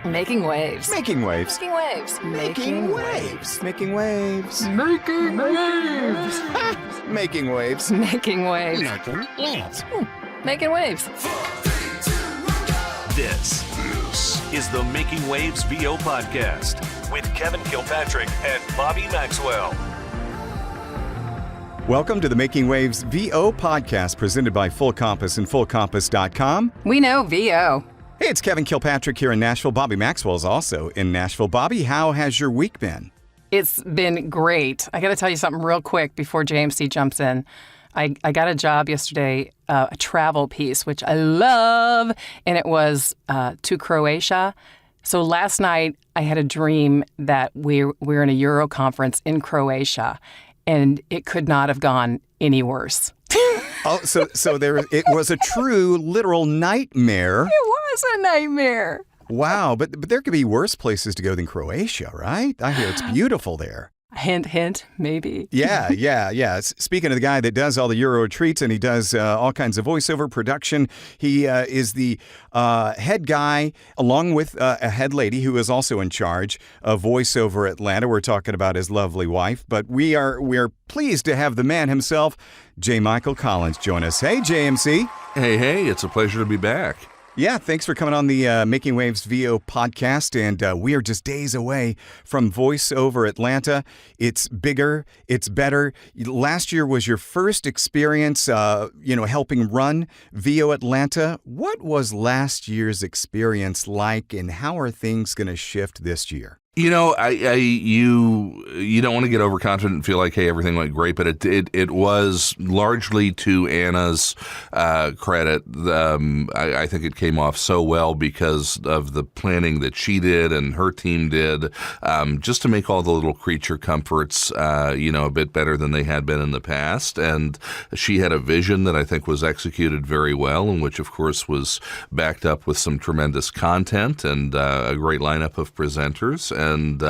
Making waves. Making waves. Making waves. Making waves. Making waves. Making waves. Making waves. Making waves. Making waves. This is the Making Waves VO podcast with Kevin Kilpatrick and Bobby Maxwell. Welcome to the Making Waves VO podcast presented by Full Compass and FullCompass.com. We know VO. Hey, it's Kevin Kilpatrick here in Nashville. Bobby Maxwell is also in Nashville. Bobby, how has your week been? It's been great. I got to tell you something real quick before JMC jumps in. I got a job yesterday, a travel piece, which I love, and it was to Croatia. So last night I had a dream that we're in a Euro conference in Croatia, and it could not have gone any worse. Oh, so it was a true, literal nightmare. It was a nightmare. Wow, but there could be worse places to go than Croatia, right? I hear it's beautiful there. Hint, hint, maybe. Yeah. Speaking of the guy that does all the Euro retreats and he does all kinds of voiceover production, he is the head guy along with a head lady who is also in charge of voiceover Atlanta. We're talking about his lovely wife, but we are pleased to have the man himself, J. Michael Collins, join us. Hey, JMC. Hey, it's a pleasure to be back. Yeah, thanks for coming on the Making Waves VO podcast, and we are just days away from VoiceOver Atlanta. It's bigger, it's better. Last year was your first experience, helping run VO Atlanta. What was last year's experience like, and how are things going to shift this year? You know, you don't want to get overconfident and feel like, hey, everything went great, but it was largely to Anna's credit. I think it came off so well because of the planning that she did and her team did, just to make all the little creature comforts, a bit better than they had been in the past. And she had a vision that I think was executed very well, and which, of course, was backed up with some tremendous content and a great lineup of presenters. And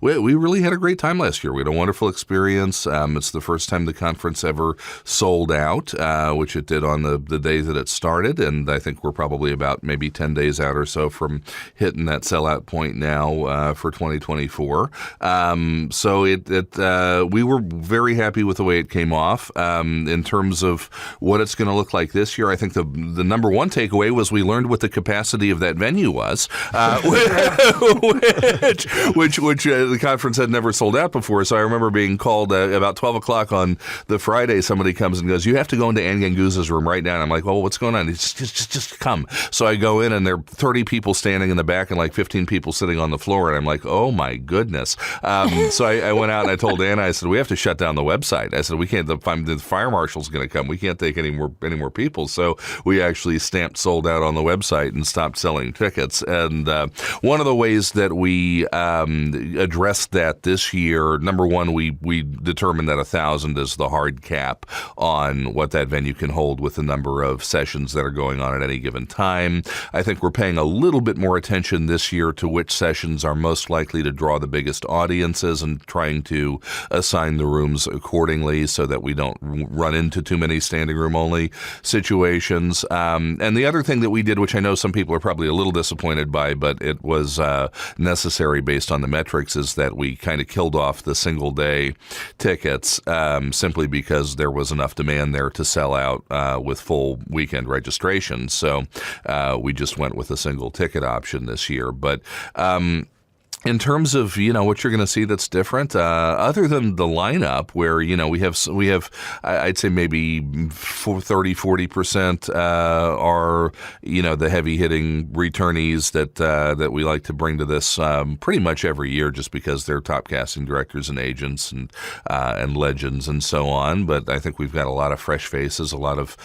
we really had a great time last year. We had a wonderful experience. It's the first time the conference ever sold out, which it did on the day that it started. And I think we're probably about maybe 10 days out or so from hitting that sellout point now for 2024. So we were very happy with the way it came off. In terms of what it's going to look like this year, I think the number one takeaway was we learned what the capacity of that venue was, which the conference had never sold out before. So I remember being called about 12 o'clock on the Friday. Somebody comes and goes, "You have to go into Anganguza's room right now." And I'm like, "Well, what's going on?" It's just come. So I go in and there are 30 people standing in the back and like 15 people sitting on the floor. And I'm like, oh my goodness. So I went out and I told Anna, I said, we have to shut down the website. I said, we can't, the fire marshal's going to come. We can't take any more people. So we actually stamped sold out on the website and stopped selling tickets. And one of the ways that we addressed that this year, number one, we determined that 1,000 is the hard cap on what that venue can hold with the number of sessions that are going on at any given time. I think we're paying a little bit more attention this year to which sessions are most likely to draw the biggest audiences and trying to assign the rooms accordingly so that we don't run into too many standing room only situations. And the other thing that we did, which I know some people are probably a little disappointed by, but it was necessary based on the metrics, is that we kind of killed off the single day tickets simply because there was enough demand there to sell out with full weekend registration. So we just went with a single ticket option this year. But in terms of, what you're going to see that's different, other than the lineup where, we have, I'd say maybe 30-40% are, the heavy hitting returnees that we like to bring to this pretty much every year just because they're top casting directors and agents and legends and so on. But I think we've got a lot of fresh faces, a lot of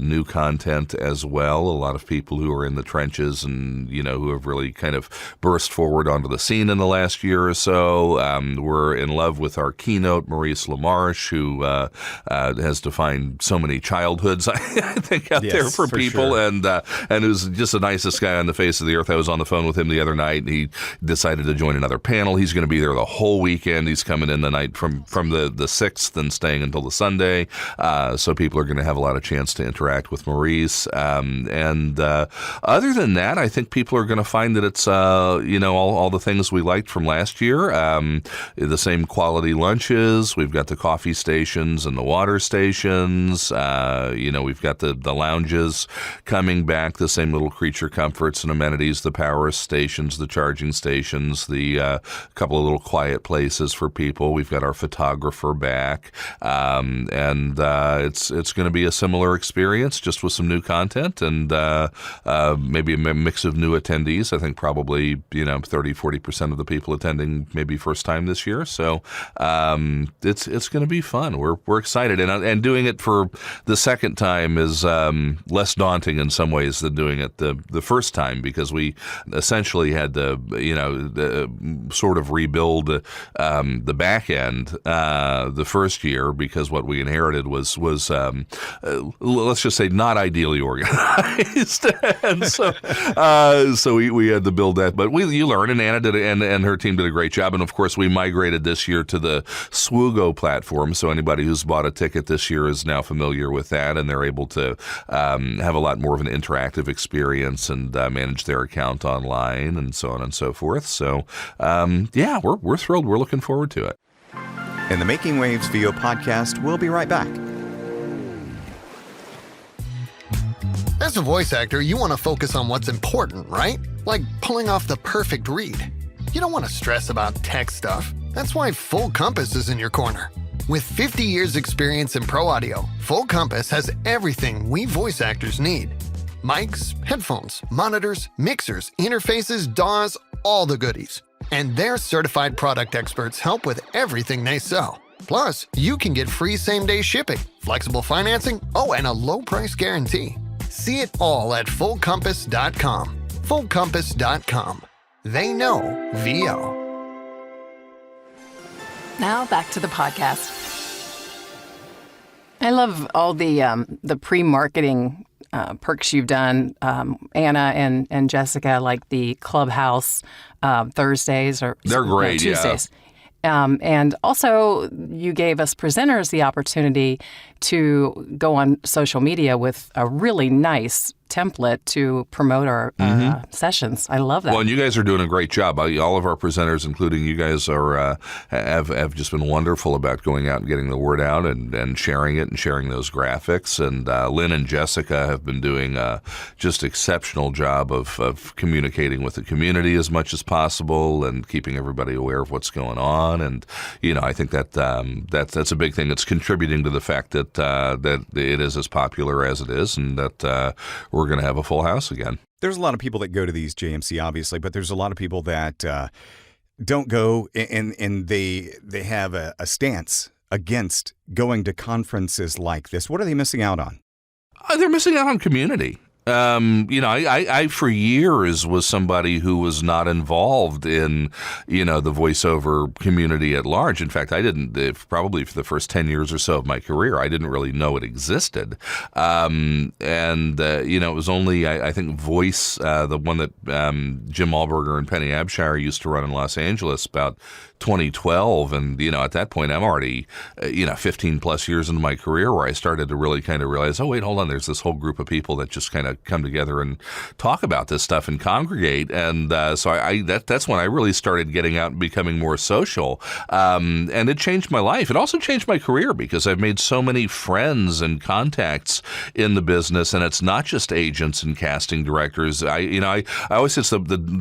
new content as well, a lot of people who are in the trenches and, who have really kind of burst forward onto the scene in the last year or so. We're in love with our keynote, Maurice LaMarche, who has defined so many childhoods, I think, out there for people. Sure. And who's just the nicest guy on the face of the earth. I was on the phone with him the other night, and he decided to join another panel. He's going to be there the whole weekend. He's coming in the night from the 6th and staying until the Sunday. So people are going to have a lot of chance to interact with Maurice. Other than that, I think people are going to find that it's, all the things we liked from last year. The same quality lunches. We've got the coffee stations and the water stations. We've got the lounges coming back, the same little creature comforts and amenities, the power stations, the charging stations, the couple of little quiet places for people. We've got our photographer back. It's going to be a similar experience, just with some new content and maybe a mix of new attendees. I think probably 30-40% of the people attending maybe first time this year. So it's going to be fun. We're excited, and doing it for the second time is less daunting in some ways than doing it the first time, because we essentially had to sort of rebuild the back end the first year, because what we inherited was let's just say not ideally organized, and so we had to build that. But you learn, and Anna did, and her team did a great job. And of course, we migrated this year to the Swoogo platform, so anybody who's bought a ticket this year is now familiar with that, and they're able to have a lot more of an interactive experience and manage their account online and so on and so forth. So we're thrilled. We're looking forward to it. And the Making Waves VO podcast will be right back. As a voice actor, you want to focus on what's important, right? Like pulling off the perfect read. You don't want to stress about tech stuff. That's why Full Compass is in your corner. With 50 years experience in pro audio, Full Compass has everything we voice actors need. Mics, headphones, monitors, mixers, interfaces, DAWs, all the goodies. And their certified product experts help with everything they sell. Plus, you can get free same-day shipping, flexible financing, and a low price guarantee. See it all at fullcompass.com. Fullcompass.com. They know VO. Now back to the podcast. I love all the pre-marketing perks you've done, Anna and Jessica, like the Clubhouse Thursdays or they're great, Tuesdays. And also, you gave us presenters the opportunity to go on social media with a really nice template to promote our sessions. I love that. Well, and you guys are doing a great job. All of our presenters, including you guys, are have just been wonderful about going out and getting the word out and sharing it and sharing those graphics. And Lynn and Jessica have been doing just exceptional job of communicating with the community as much as possible and keeping everybody aware of what's going on. And I think that's a big thing. It's contributing to the fact that it is as popular as it is, and that we're going to have a full house again. There's a lot of people that go to these JMC, obviously, but there's a lot of people that don't go, and they have a stance against going to conferences like this. What are they missing out on? They're missing out on community. I for years was somebody who was not involved in, the voiceover community at large. In fact, I didn't, probably for the first 10 years or so of my career, I didn't really know it existed. It was only, I think, Voice, the one that Jim Allberger and Penny Abshire used to run in Los Angeles about 2012. And, at that point, I'm already, 15 plus years into my career where I started to really kind of realize, oh, wait, hold on, there's this whole group of people that just kind of come together and talk about this stuff and congregate. And so that's when I really started getting out and becoming more social. And it changed my life. It also changed my career because I've made so many friends and contacts in the business. And it's not just agents and casting directors. I always say it's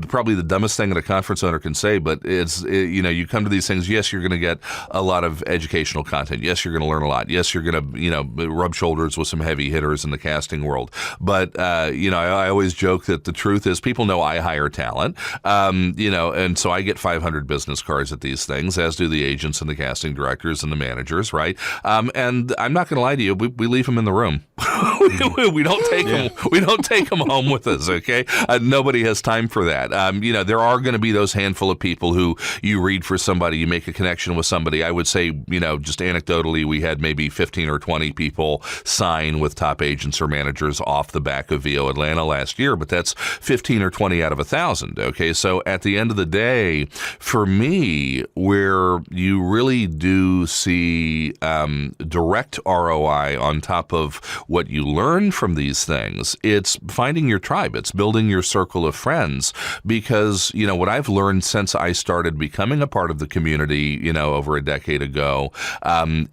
probably the dumbest thing that a conference owner can say, but you come to these things. Yes, you're going to get a lot of educational content. Yes, you're going to learn a lot. Yes, you're going to, rub shoulders with some heavy hitters in the casting world. But I always joke that the truth is people know I hire talent, and so I get 500 business cards at these things, as do the agents and the casting directors and the managers, right? And I'm not going to lie to you, we leave them in the room. We don't take them. We don't take them home with us. Okay, nobody has time for that. There are going to be those handful of people who you read for somebody, you make a connection with somebody. I would say, just anecdotally, we had maybe 15 or 20 people sign with top agents or managers off the back of VO Atlanta last year, but that's 15 or 20 out of 1,000. Okay, so at the end of the day, for me, where you really do see direct ROI on top of what you learn from these things, it's finding your tribe. It's building your circle of friends, because, what I've learned since I started becoming a part of the community, over a decade ago,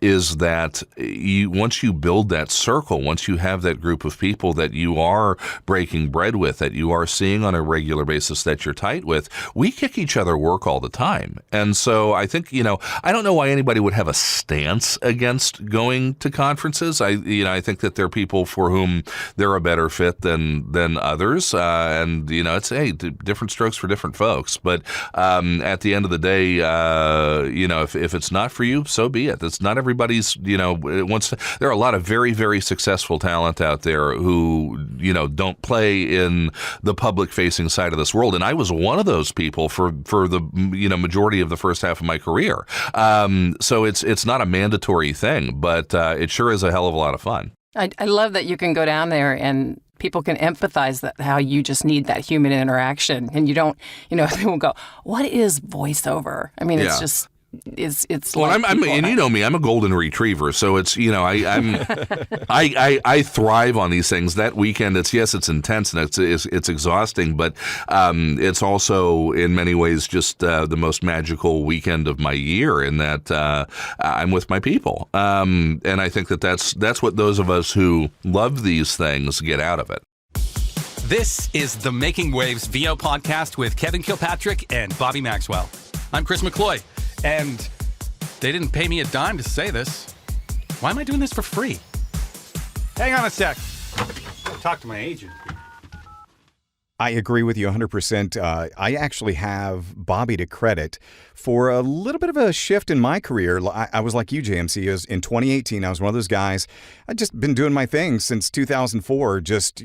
is that once you build that circle, once you have that group of people that you are breaking bread with, that you are seeing on a regular basis, that you're tight with, we kick each other work all the time. And so I think, I don't know why anybody would have a stance against going to conferences. I think that there are people for whom they're a better fit than others. And, it's, hey, different strokes for different folks. But at the end of the day, if it's not for you, so be it. It's not everybody's, there are a lot of very, very successful talent out there who, don't play in the public-facing side of this world. And I was one of those people for the, majority of the first half of my career. So it's not a mandatory thing, but it sure is a hell of a lot of fun. I love that you can go down there and people can empathize that how you just need that human interaction, and you don't, they will go, what is voiceover? I mean, it's just, it's well, like and you know me, I'm a golden retriever, so it's, I thrive on these things. That weekend, it's intense and it's exhausting, but it's also in many ways just the most magical weekend of my year, in that I'm with my people, and I think that's what those of us who love these things get out of it. This is the Making Waves VO podcast with Kevin Kilpatrick and Bobby Maxwell. I'm Chris McCloy. And they didn't pay me a dime to say this. Why am I doing this for free? Hang on a sec. Talk to my agent. I agree with you 100%. I actually have Bobby to credit for a little bit of a shift in my career. I was like you, JMC. In 2018, I was one of those guys. I'd just been doing my thing since 2004, just,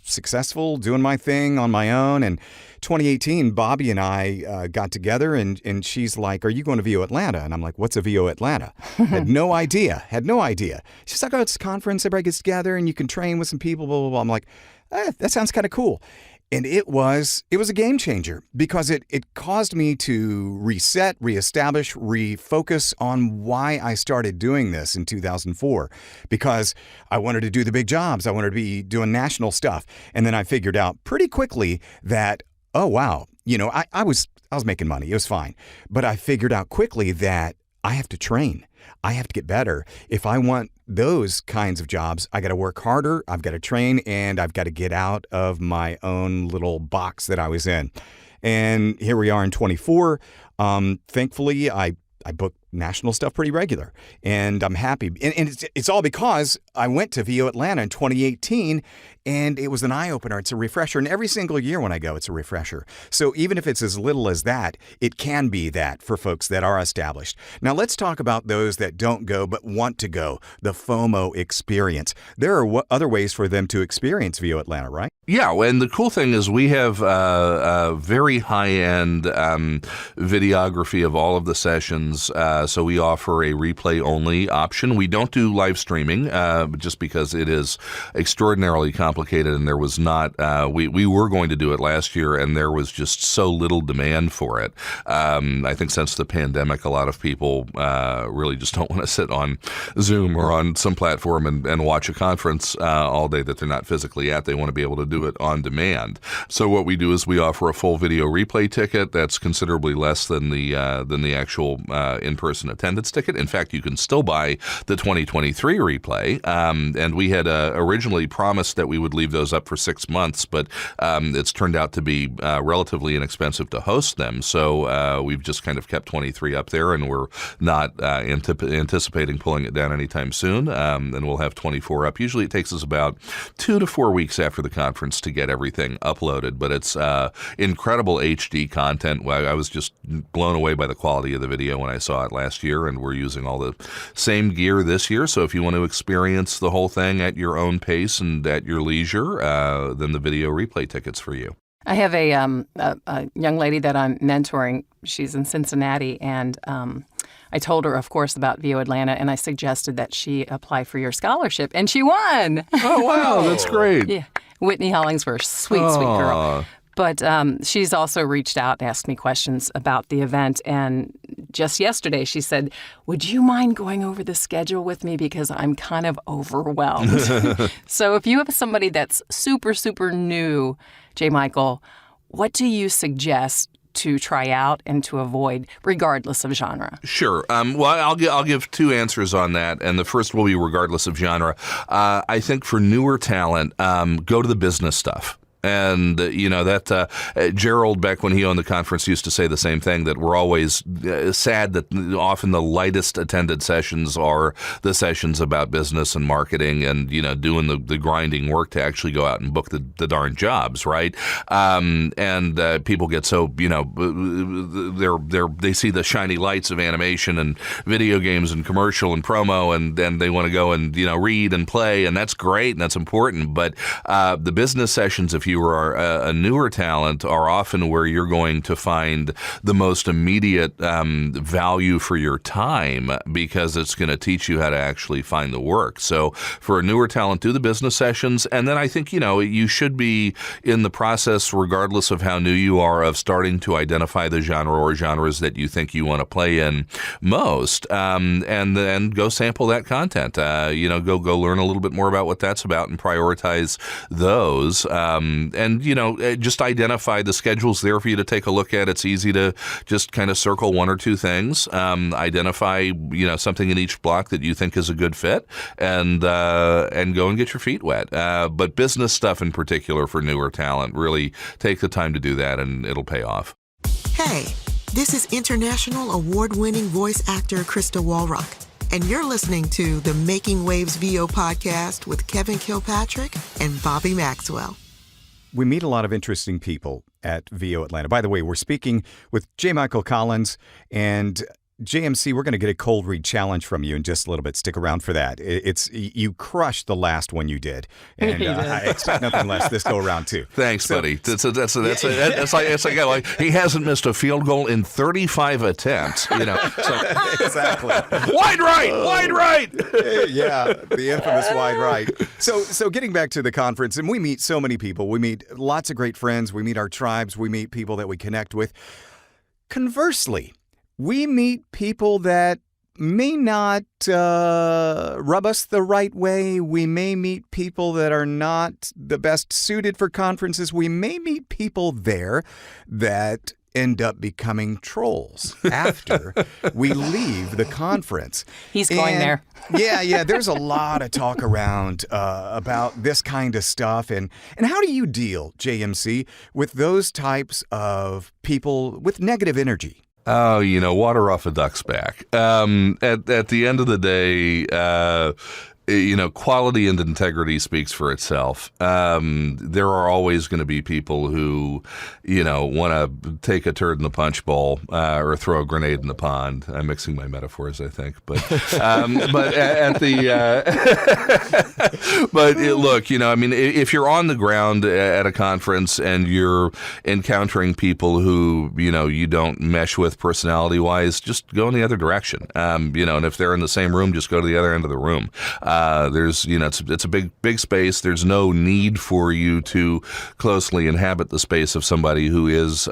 successful, doing my thing on my own. And 2018, Bobby and I got together, and she's like, are you going to VO Atlanta? And I'm like, what's a VO Atlanta? Had no idea. She's like, oh, it's a conference. Everybody gets together, and you can train with some people, blah, blah, blah. I'm like, that sounds kind of cool. And it was a game changer, because it caused me to reset, reestablish, refocus on why I started doing this in 2004, because I wanted to do the big jobs. I wanted to be doing national stuff. And then I figured out pretty quickly that, oh, wow, I was making money. It was fine. But I figured out quickly that I have to train. I have to get better. If I want those kinds of jobs, I got to work harder, I've got to train, and I've got to get out of my own little box that I was in. And here we are in 24. Thankfully, I book national stuff pretty regular, and I'm happy. And it's all because I went to VO Atlanta in 2018, and it was an eye-opener. It's a refresher. And every single year when I go, it's a refresher. So even if it's as little as that, it can be that for folks that are established. Now let's talk about those that don't go but want to go, the FOMO experience. There are other ways for them to experience VO Atlanta, right? Yeah, and the cool thing is we have a very high-end videography of all of the sessions, so we offer a replay-only option. We don't do live streaming, just because it is extraordinarily complicated, and there was not, we were going to do it last year, and there was just so little demand for it. I think since the pandemic, a lot of people really just don't want to sit on Zoom or on some platform and watch a conference all day that they're not physically at. They want to be able to do it on demand. So what we do is we offer a full video replay ticket that's considerably less than the actual in-person attendance ticket. In fact, you can still buy the 2023 replay, And we had originally promised that we would leave those up for 6 months, but it's turned out to be relatively inexpensive to host them. So we've just kind of kept 23 up there, and we're not anticipating pulling it down anytime soon. And we'll have 24 up. Usually it takes us about 2 to 4 weeks after the conference to get everything uploaded, but it's incredible HD content. I was just blown away by the quality of the video when I saw it last year, and we're using all the same gear this year. So if you want to experience the whole thing at your own pace and at your leisure, then the video replay ticket's for you. I have a young lady that I'm mentoring. She's in Cincinnati, and I told her, of course, about VO Atlanta, and I suggested that she apply for your scholarship, and she won. Oh, wow, that's great. Yeah, Whitney Hollingsworth, sweet girl. But she's also reached out and asked me questions about the event. And just yesterday, she said, would you mind going over the schedule with me? Because I'm kind of overwhelmed. So if you have somebody that's super, super new, J. Michael, what do you suggest to try out and to avoid, regardless of genre? Sure. Well, I'll give two answers on that, and the first will be regardless of genre. I think for newer talent, go to the business stuff. And, that Gerald, back when he owned the conference, used to say the same thing, that we're always sad that often the lightest attended sessions are the sessions about business and marketing and, doing the grinding work to actually go out and book the darn jobs, right? And people get so, they see the shiny lights of animation and video games and commercial and promo, and then they want to go and, read and play, and that's great and that's important. But the business sessions, if you are a newer talent, are often where you're going to find the most immediate value for your time, because it's going to teach you how to actually find the work. So for a newer talent, do the business sessions. And then I think, you should be in the process, regardless of how new you are, of starting to identify the genre or genres that you think you want to play in most, and then go sample that content. Go learn a little bit more about what that's about and prioritize those. And just identify the schedules there for you to take a look at. It's easy to just kind of circle one or two things, identify, something in each block that you think is a good fit, and go and get your feet wet. But business stuff in particular for newer talent, really take the time to do that, and it'll pay off. Hey, this is international award-winning voice actor Krista Walrock, and you're listening to the Making Waves VO podcast with Kevin Kilpatrick and Bobby Maxwell. We meet a lot of interesting people at VO Atlanta. By the way, we're speaking with J. Michael Collins, and JMC, we're going to get a cold read challenge from you in just a little bit. Stick around for that. You crushed the last one you did, and I expect nothing less this go around too. Thanks, buddy. That's like he hasn't missed a field goal in 35 attempts. So. Exactly. Wide right. Yeah, the infamous wide right. So getting back to the conference, and we meet so many people. We meet lots of great friends. We meet our tribes. We meet people that we connect with. Conversely, we meet people that may not rub us the right way. We may meet people that are not the best suited for conferences. We may meet people there that end up becoming trolls after we leave the conference. He's going there. Yeah. There's a lot of talk around about this kind of stuff. And how do you deal, JMC, with those types of people with negative energy? Oh, water off a duck's back. At the end of the day, quality and integrity speaks for itself. There are always going to be people who, want to take a turd in the punch bowl or throw a grenade in the pond. I'm mixing my metaphors, I think. But look, if you're on the ground at a conference and you're encountering people who, you don't mesh with personality-wise, just go in the other direction. And if they're in the same room, just go to the other end of the room. There's, it's a big space. There's no need for you to closely inhabit the space of somebody who is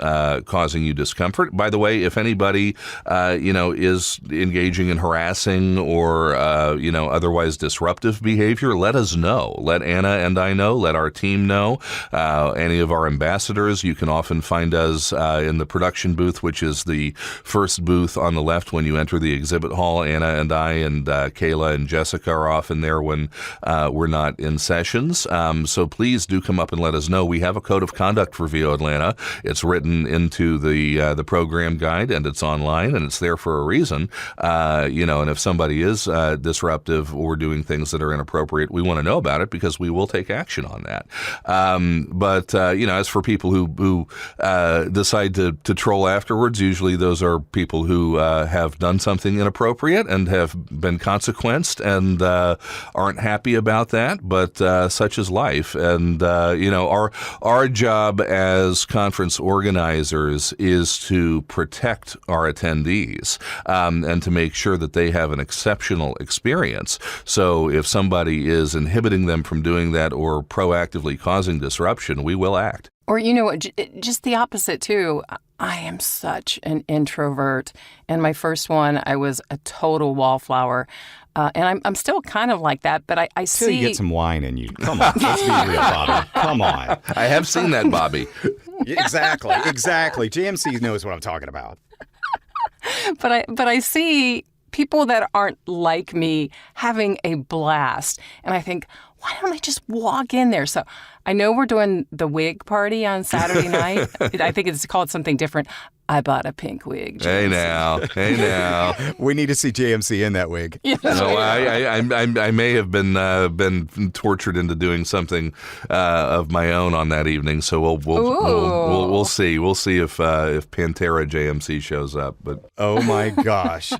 causing you discomfort. By the way, if anybody, is engaging in harassing or, otherwise disruptive behavior, let us know. Let Anna and I know. Let our team know. Any of our ambassadors, you can often find us in the production booth, which is the first booth on the left when you enter the exhibit hall. Anna and I and Kayla and Jessica are off often there when we're not in sessions. So please do come up and let us know. We have a code of conduct for VO Atlanta. It's written into the program guide, and it's online, and it's there for a reason. And if somebody is disruptive or doing things that are inappropriate, we want to know about it because we will take action on that. But as for people who decide to troll afterwards, usually those are people who have done something inappropriate and have been consequenced and aren't happy about that. But such is life. And, our job as conference organizers is to protect our attendees and to make sure that they have an exceptional experience. So if somebody is inhibiting them from doing that or proactively causing disruption, we will act. Or, just the opposite, too. I am such an introvert. And my first one, I was a total wallflower. And I'm still kind of like that, but I see... Till you get some wine in you. Come on, let's be real, Bobby. Come on. I have seen that, Bobby. Exactly. JMC knows what I'm talking about. But I see people that aren't like me having a blast. And I think, why don't I just walk in there? So I know we're doing the wig party on Saturday night. I think it's called something different. I bought a pink wig. Hey now. We need to see JMC in that wig. Yes, no, I may have been tortured into doing something of my own on that evening. So we'll see. We'll see if Pantera JMC shows up. But oh my gosh.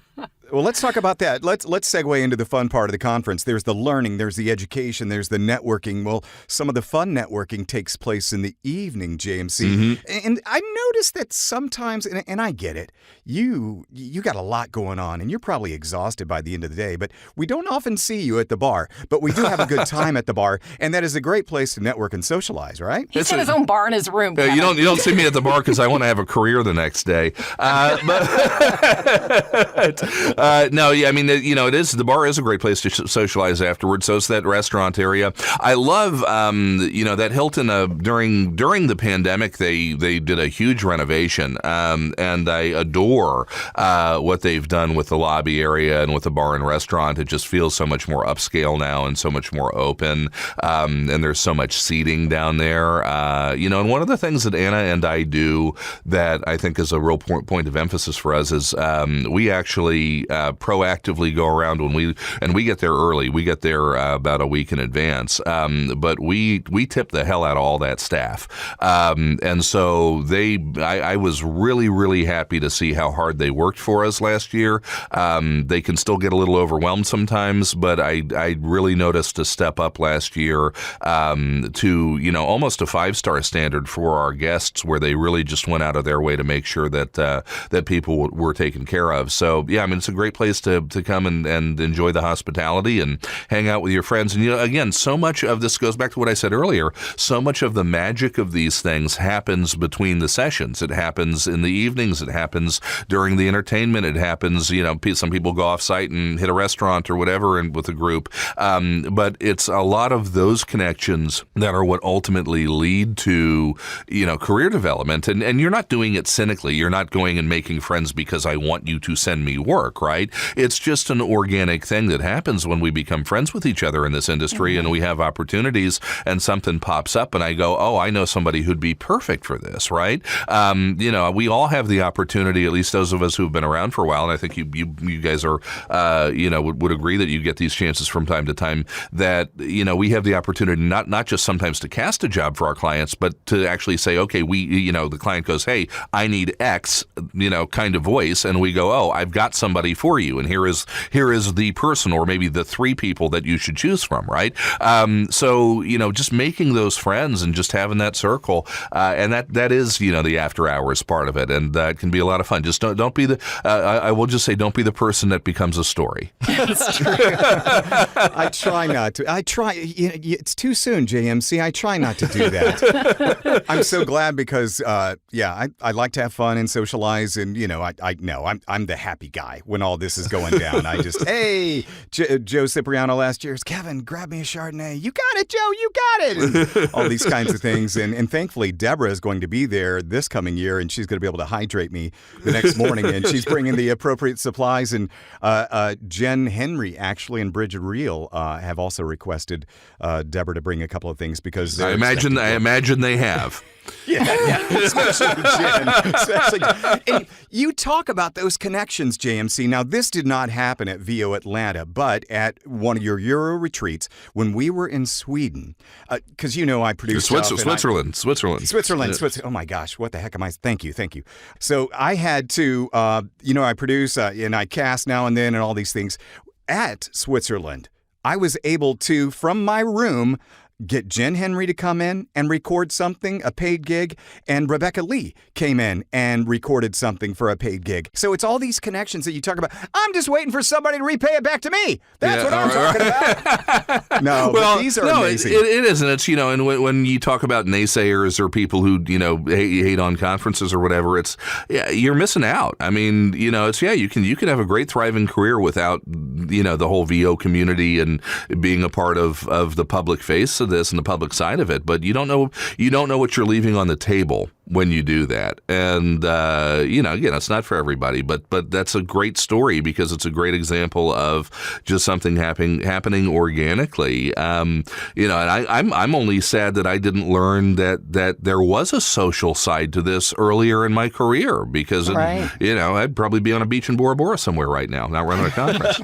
Well, let's talk about that. Let's segue into the fun part of the conference. There's the learning, there's the education, there's the networking. Well, some of the fun networking takes place in the evening, JMC. Mm-hmm. And I noticed that sometimes, and I get it, you got a lot going on, and you're probably exhausted by the end of the day, but we don't often see you at the bar. But we do have a good time at the bar, and that is a great place to network and socialize, right? He's got his own bar in his room. You don't see me at the bar because I want to have a career the next day. It is. The bar is a great place to socialize afterwards. So is that restaurant area. I love, that Hilton. During the pandemic, they did a huge renovation, and I adore what they've done with the lobby area and with the bar and restaurant. It just feels so much more upscale now and so much more open. And there's so much seating down there. And one of the things that Anna and I do that I think is a real point of emphasis for us is we actually proactively go around when we get there early. We get there about a week in advance, but we tip the hell out of all that staff. And so I was really, really happy to see how hard they worked for us last year. They can still get a little overwhelmed sometimes, but I really noticed a step up last year to almost a 5-star standard for our guests, where they really just went out of their way to make sure that people were taken care of. So it's a great place to come and enjoy the hospitality and hang out with your friends. And again, so much of this goes back to what I said earlier. So much of the magic of these things happens between the sessions. It happens in the evenings. It happens during the entertainment. It happens, some people go off site and hit a restaurant or whatever and with a group. But it's a lot of those connections that are what ultimately lead to, career development. And you're not doing it cynically. You're not going and making friends because I want you to send me work, right? It's just an organic thing that happens when we become friends with each other in this industry, and we have opportunities and something pops up and I go, oh, I know somebody who'd be perfect for this, right? We all have the opportunity, at least those of us who've been around for a while, and I think you guys are, would agree that you get these chances from time to time, that, we have the opportunity not just sometimes to cast a job for our clients, but to actually say, okay, the client goes, hey, I need X, kind of voice, and we go, oh, I've got somebody for you, and here is the person or maybe the 3 people that you should choose from, right? So just making those friends and just having that circle, and that is the after hours part of it, and that can be a lot of fun. Just don't be the I will just say, don't be the person that becomes a story. That's true. I try not to. It's too soon, JMC. I try not to do that. I'm so glad because I like to have fun and socialize, and I'm the happy guy when when all this is going down. I just, hey, Joe Cipriano last year, Kevin, grab me a Chardonnay. You got it, Joe, you got it. And all these kinds of things. And thankfully, Deborah is going to be there this coming year, and she's going to be able to hydrate me the next morning. And she's bringing the appropriate supplies. And Jen Henry, actually, and Bridget Reel have also requested Deborah to bring a couple of things because I imagine they have. Yeah, especially Jen. And you talk about those connections, JMC. Now, this did not happen at VO Atlanta, but at one of your Euro retreats when we were in Sweden, because I produced Switzerland. Oh my gosh, what the heck am I? Thank you. So I had to, I produce and I cast now and then and all these things at Switzerland. I was able to, from my room, get Jen Henry to come in and record something, a paid gig, and Rebecca Lee came in and recorded something for a paid gig. So it's all these connections that you talk about. I'm just waiting for somebody to repay it back to me. That's what I'm talking about. No, but these are amazing. It isn't. It's, and when you talk about naysayers or people who, hate on conferences or whatever, you're missing out. I mean, you can have a great thriving career without, the whole VO community and being a part of the public face of this and the public side of it, but you don't know what you're leaving on the table when you do that. And again, it's not for everybody, but that's a great story because it's a great example of just something happening organically. And I'm only sad that I didn't learn that there was a social side to this earlier in my career because I'd probably be on a beach in Bora Bora somewhere right now, not running a conference.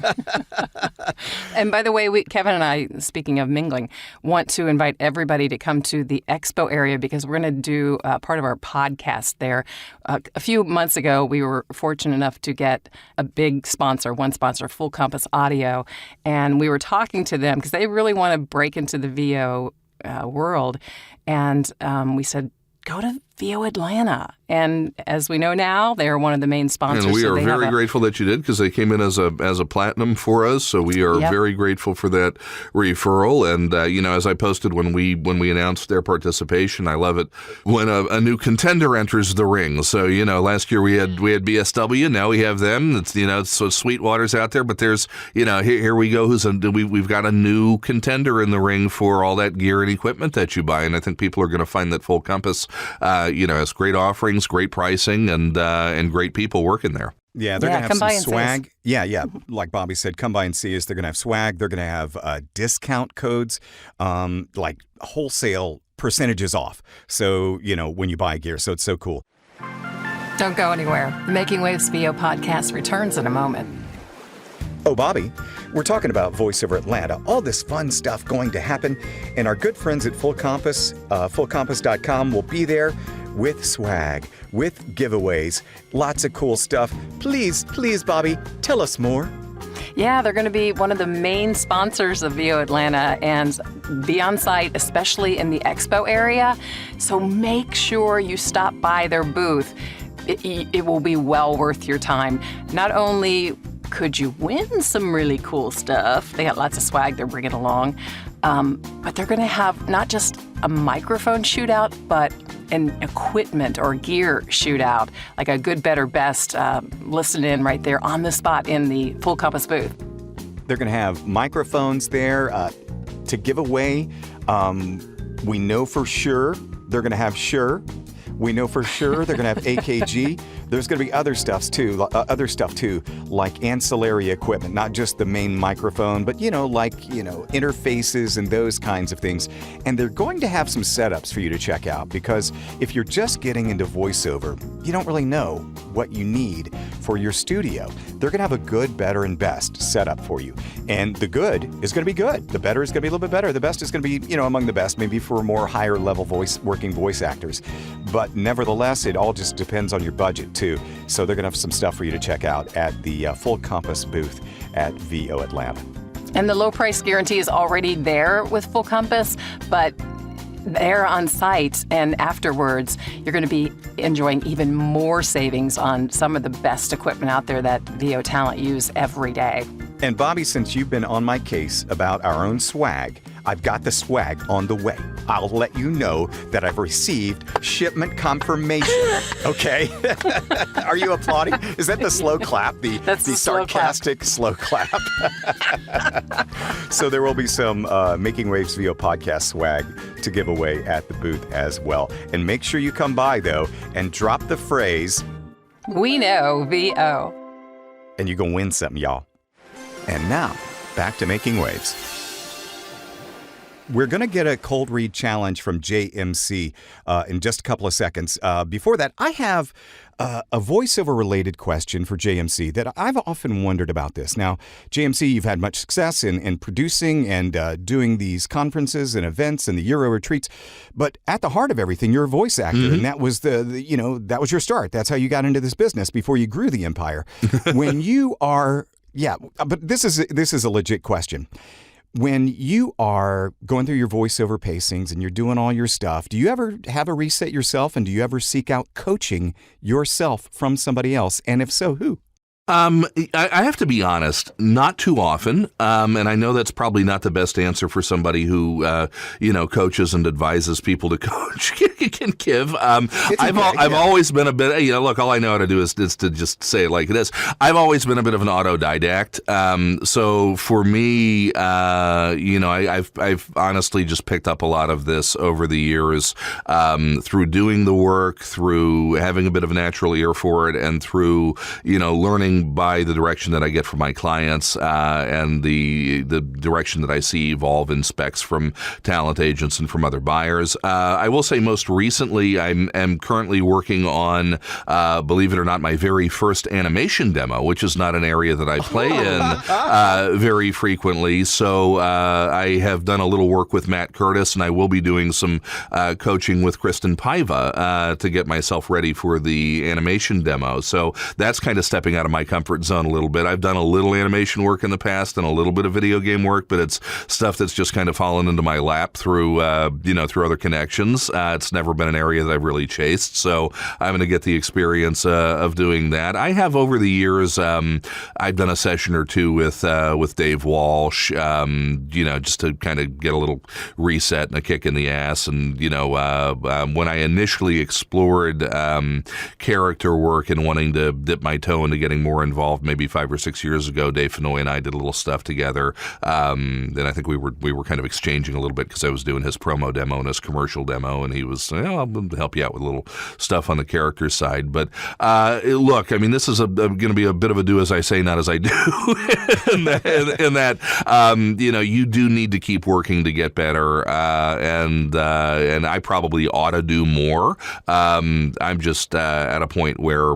And by the way, Kevin and I, speaking of mingling, want to invite everybody to come to the expo area because we're going to do part of our podcast there. A few months ago, we were fortunate enough to get a big sponsor, one sponsor, Full Compass Audio, and we were talking to them because they really want to break into the VO world. And we said, go to VO Atlanta. And as we know now, they are one of the main sponsors. And we are very grateful that you did because they came in as a platinum for us. So we are very grateful for that referral. And, as I posted when we announced their participation, I love it when a new contender enters the ring. So, last year we had BSW. Now we have them. It's, so Sweetwater's out there. But there's, here we go. We've got a new contender in the ring for all that gear and equipment that you buy. And I think people are going to find that Full Compass, has great offerings, great pricing, and great people working there. Yeah, they're going to have some swag. Yeah. Like Bobby said, come by and see us. They're going to have swag. They're going to have discount codes, like wholesale percentages off. So, when you buy gear. So it's so cool. Don't go anywhere. The Making Waves VO podcast returns in a moment. Oh, Bobby, we're talking about VoiceOver Atlanta, all this fun stuff going to happen, and our good friends at Full Compass, fullcompass.com will be there with swag, with giveaways, lots of cool stuff. Please, Bobby, tell us more. Yeah, they're going to be one of the main sponsors of VO Atlanta and be on site, especially in the expo area. So make sure you stop by their booth. It will be well worth your time. Not only could you win some really cool stuff, they got lots of swag they're bringing along, but they're going to have not just a microphone shootout, but an equipment or gear shootout, like a good, better, best, listen in right there on the spot in the Full Compass booth. They're going to have microphones there to give away. We know for sure they're going to have Shure. We know for sure they're going to have AKG. There's going to be other stuff too, like ancillary equipment, not just the main microphone, but interfaces and those kinds of things. And they're going to have some setups for you to check out because if you're just getting into voiceover, you don't really know what you need for your studio. They're going to have a good, better, and best setup for you. And the good is going to be good. The better is going to be a little bit better. The best is going to be, among the best, maybe for more higher level working voice actors. But nevertheless, it all just depends on your budget too. So they're going to have some stuff for you to check out at the Full Compass booth at VO Atlanta. And the low price guarantee is already there with Full Compass, but they're on site and afterwards you're going to be enjoying even more savings on some of the best equipment out there that VO talent use every day. And Bobby, since you've been on my case about our own swag, I've got the swag on the way. I'll let you know that I've received shipment confirmation. Okay? Are you applauding? Is that the slow clap? That's the slow sarcastic slow clap. So there will be some Making Waves VO podcast swag to give away at the booth as well. And make sure you come by, though, and drop the phrase, We know VO. and you're going to win something, y'all. And now, back to Making Waves. We're going to get a cold read challenge from JMC in just a couple of seconds. Before that, I have a voiceover-related question for JMC that I've often wondered about this. Now, JMC, you've had much success in producing and doing these conferences and events and the Euro retreats, but at the heart of everything, you're a voice actor, and that was that was your start. That's how you got into this business before you grew the empire. When you are, but this is a legit question. When you are going through your voiceover pacings and you're doing all your stuff, do you ever have a reset yourself, and do you ever seek out coaching yourself from somebody else? And if so, who? I have to be honest, not too often. And I know that's probably not the best answer for somebody who, coaches and advises people to coach can give. I've always been a bit, look, all I know how to do is to just say it like it is. I've always been a bit of an autodidact. So for me, I've honestly just picked up a lot of this over the years, through doing the work, through having a bit of a natural ear for it, and through, learning by the direction that I get from my clients, and the direction that I see evolve in specs from talent agents and from other buyers. I will say most recently I am currently working on, believe it or not, my very first animation demo, which is not an area that I play in very frequently. So I have done a little work with Matt Curtis, and I will be doing some coaching with Kristen Paiva to get myself ready for the animation demo. So that's kind of stepping out of my comfort zone a little bit. I've done a little animation work in the past and a little bit of video game work, but it's stuff that's just kind of fallen into my lap through other connections. It's never been an area that I've really chased, so I'm going to get the experience of doing that. I have over the years, I've done a session or two with Dave Walsh, just to kind of get a little reset and a kick in the ass. And when I initially explored character work and wanting to dip my toe into getting more involved, maybe 5 or 6 years ago, Dave Fenoy and I did a little stuff together. And I think we were kind of exchanging a little bit because I was doing his promo demo and his commercial demo, and he was, I'll help you out with a little stuff on the character side. But look, I mean, this is going to be a bit of a do as I say, not as I do. in that you do need to keep working to get better, and I probably ought to do more. I'm just at a point where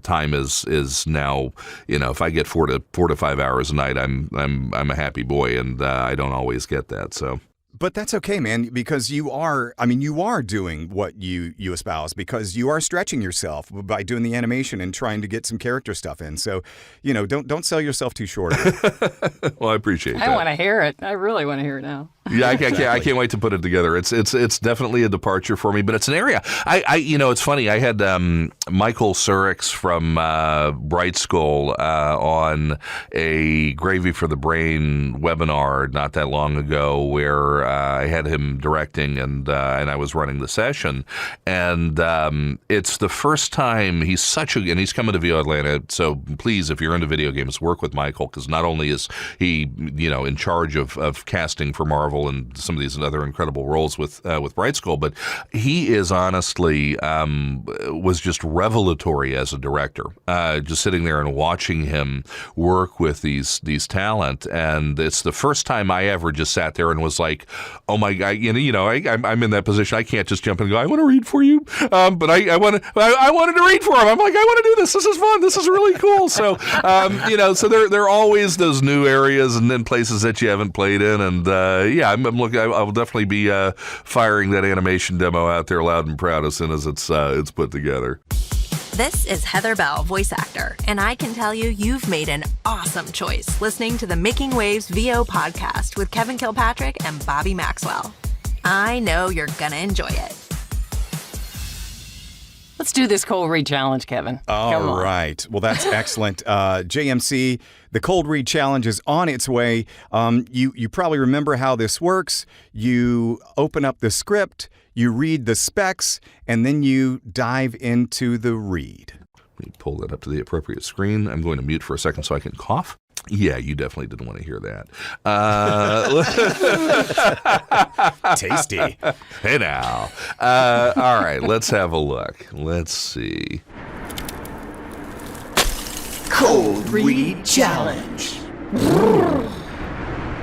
time is now, if I get 4 to 5 hours a night, I'm a happy boy, and I don't always get that. So. But that's okay, man, because you are doing what you espouse, because you are stretching yourself by doing the animation and trying to get some character stuff in. So, don't sell yourself too short. Well, I appreciate that. I want to hear it. I really want to hear it now. Yeah, I can't wait to put it together. It's definitely a departure for me, but it's an area. It's funny. I had Michael Surix from Bright Skull on a Gravy for the Brain webinar not that long ago, where I had him directing and I was running the session. And it's the first time and he's coming to VO Atlanta. So please, if you're into video games, work with Michael, because not only is he in charge of casting for Marvel and some of these other incredible roles with Bright Skull, but he is honestly was just revelatory as a director. Just sitting there and watching him work with these talent, and it's the first time I ever just sat there and was like, oh my God, I'm in that position. I can't just jump in and go, I want to read for you, but I wanted to read for him. I'm like, I want to do this. This is fun. This is really cool. So so there are always those new areas and then places that you haven't played in, and I'm looking. I will definitely be firing that animation demo out there loud and proud as soon as it's put together. This is Heather Bell, voice actor, and I can tell you've made an awesome choice listening to the Making Waves VO podcast with Kevin Kilpatrick and Bobby Maxwell. I know you're gonna enjoy it. Let's do this cold read challenge, Kevin. Come All on. right. Well, that's excellent. JMC, the cold read challenge is on its way. You probably remember how this works. You open up the script, you read the specs, and then you dive into the read. Let me pull that up to the appropriate screen. I'm going to mute for a second so I can cough. Yeah, you definitely didn't want to hear that. Tasty. Hey now. All right, let's have a look. Let's see. Cold Read Challenge.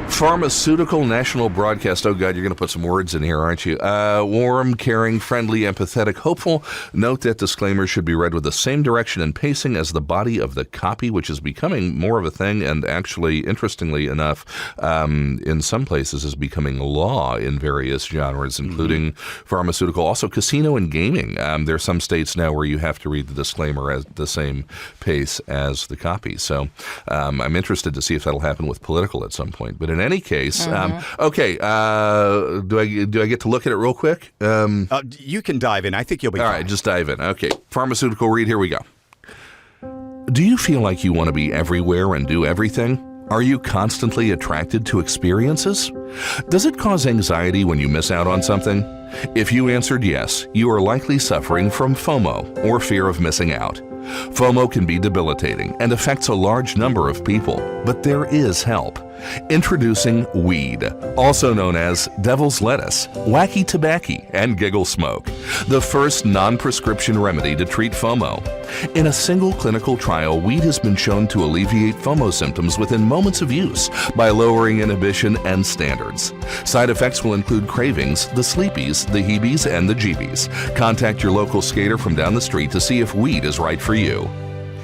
Pharmaceutical national broadcast. Oh, God, you're going to put some words in here, aren't you? Warm, caring, friendly, empathetic, hopeful. Note that disclaimers should be read with the same direction and pacing as the body of the copy, which is becoming more of a thing and actually, interestingly enough, in some places is becoming law in various genres, including pharmaceutical, also casino and gaming. There are some states now where you have to read the disclaimer at the same pace as the copy. So I'm interested to see if that'll happen with political at some point. But in any case, okay, do I get to look at it real quick? You can dive in. I think you'll be All fine. right, just dive in. Okay, pharmaceutical read, here we go. Do you feel like you want to be everywhere and do everything? Are you constantly attracted to experiences? Does it cause anxiety when you miss out on something? If you answered yes, you are likely suffering from FOMO, or fear of missing out. FOMO can be debilitating and affects a large number of people, but there is help. Introducing weed, also known as devil's lettuce, wacky tobacco, and giggle smoke, the first non-prescription remedy to treat FOMO. In a single clinical trial, weed has been shown to alleviate FOMO symptoms within moments of use by lowering inhibition and standards. Side effects will include cravings, the sleepies, the heebies, and the jeebies. Contact your local skater from down the street to see if weed is right for you.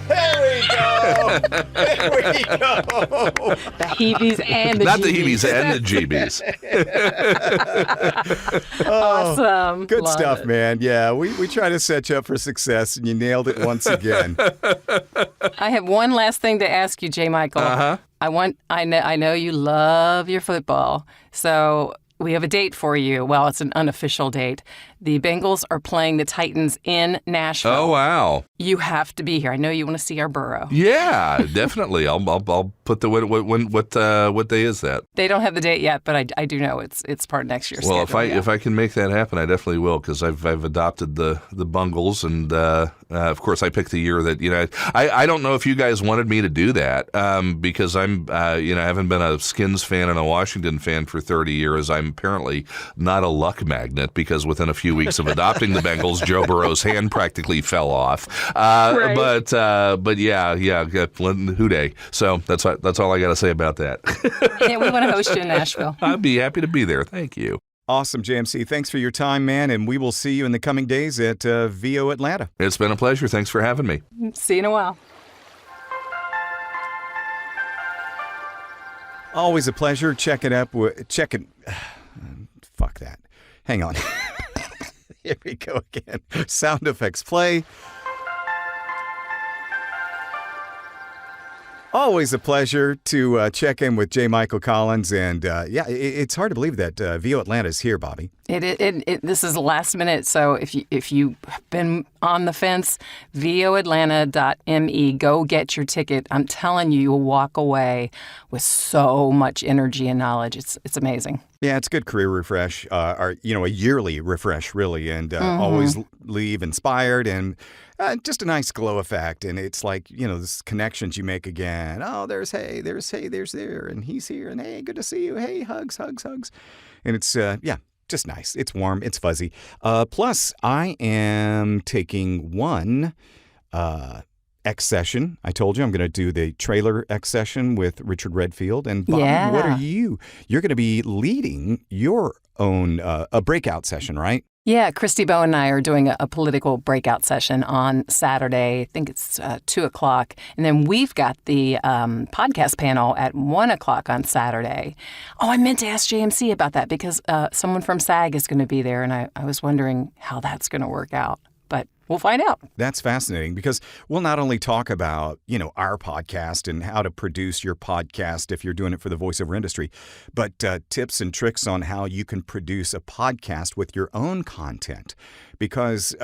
There we go. There we go. The heebies and the Not the jeebies. heebies and the jeebies. Awesome. Good Love stuff, it. man. Yeah, we try to set you up for success, and you nailed it once again. I have one last thing to ask you, J. Michael. I know you love your football, so we have a date for you. Well, it's an unofficial date. The Bengals are playing the Titans in Nashville. Oh, wow. You have to be here. I know you want to see our borough. Yeah, definitely. I'll put the what day is that? They don't have the date yet, but I do know it's part of next year's Well, schedule. if I can make that happen, I definitely will, because I've adopted the Bungles, and of course I picked the year that I don't know if you guys wanted me to do that because I'm I haven't been a Skins fan and a Washington fan for 30 years. I'm apparently not a luck magnet, because within a few weeks of adopting the Bengals, Joe Burrow's hand practically fell off. Right. But yeah, hooday. So that's all I got to say about that. Yeah, we want to host you in Nashville. I'd be happy to be there. Thank you. Awesome, JMC. Thanks for your time, man, and we will see you in the coming days at VO Atlanta. It's been a pleasure. Thanks for having me. See you in a while. Always a pleasure. Checking. Fuck that. Hang on. Here we go again. Sound effects play. Always a pleasure to check in with J. Michael Collins. And it's hard to believe that VO Atlanta is here, Bobby. This is last minute, so if you've been on the fence, voatlanta.me, go get your ticket. I'm telling you, you'll walk away with so much energy and knowledge. It's amazing. Yeah, it's a good career refresh, or a yearly refresh, really, and always leave inspired and just a nice glow effect. And it's like, this connections you make again. Oh, there's there, and he's here, and hey, good to see you. Hey, hugs. And it's, just nice. It's warm. It's fuzzy. Plus, I am taking one X session. I told you I'm going to do the trailer X session with Richard Redfield. And Bobby, Yeah. what are you? You're going to be leading your own a breakout session, right? Yeah, Christy Bowen and I are doing a political breakout session on Saturday. I think it's 2 o'clock. And then we've got the podcast panel at 1 o'clock on Saturday. Oh, I meant to ask JMC about that because someone from SAG is going to be there. And I was wondering how that's going to work out. But we'll find out. That's fascinating because we'll not only talk about, our podcast and how to produce your podcast if you're doing it for the voiceover industry, but tips and tricks on how you can produce a podcast with your own content. because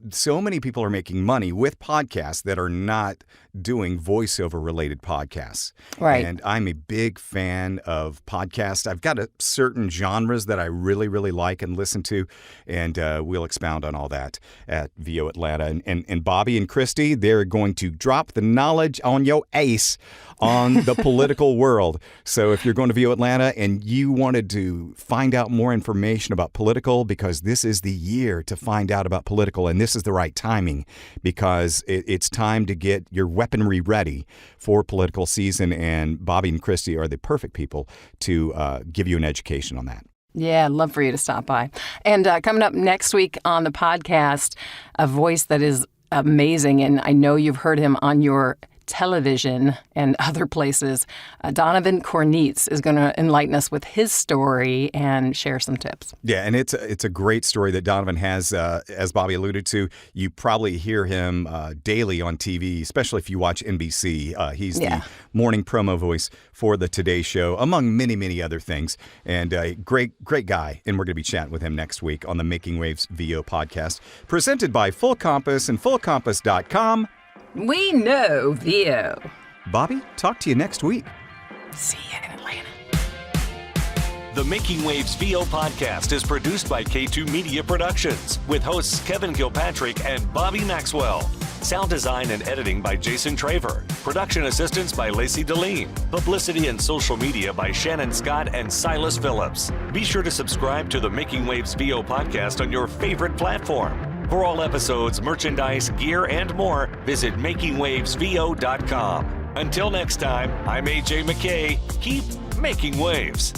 so many people are making money with podcasts that are not doing voiceover related podcasts. Right. And I'm a big fan of podcasts. I've got certain genres that I really, really like and listen to, and we'll expound on all that at VO Atlanta. And Bobby and Christy, they're going to drop the knowledge on your ace on the political world. So if you're going to VO Atlanta and you wanted to find out more information about political, because this is the year to find out about political, and this is the right timing, because it's time to get your weaponry ready for political season, and Bobby and Christy are the perfect people to give you an education on that. Yeah, I'd love for you to stop by. And coming up next week on the podcast, a voice that is amazing, and I know you've heard him on your television and other places. Donovan Cornetz is going to enlighten us with his story and share some tips. Yeah, and it's a great story that Donovan has. As Bobby alluded to, you probably hear him daily on TV, especially if you watch NBC. He's the morning promo voice for the Today Show, among many, many other things. And a great guy. And we're going to be chatting with him next week on the Making Waves VO podcast, presented by Full Compass and FullCompass.com. We know VO. Bobby, talk to you next week. See you in Atlanta. The Making Waves VO podcast is produced by K2 Media Productions with hosts Kevin Kilpatrick and Bobby Maxwell. Sound design and editing by Jason Traver. Production assistance by Lacey Deline. Publicity and social media by Shannon Scott and Silas Phillips. Be sure to subscribe to the Making Waves VO podcast on your favorite platform. For all episodes, merchandise, gear, and more, visit makingwavesvo.com. Until next time, I'm AJ McKay. Keep making waves.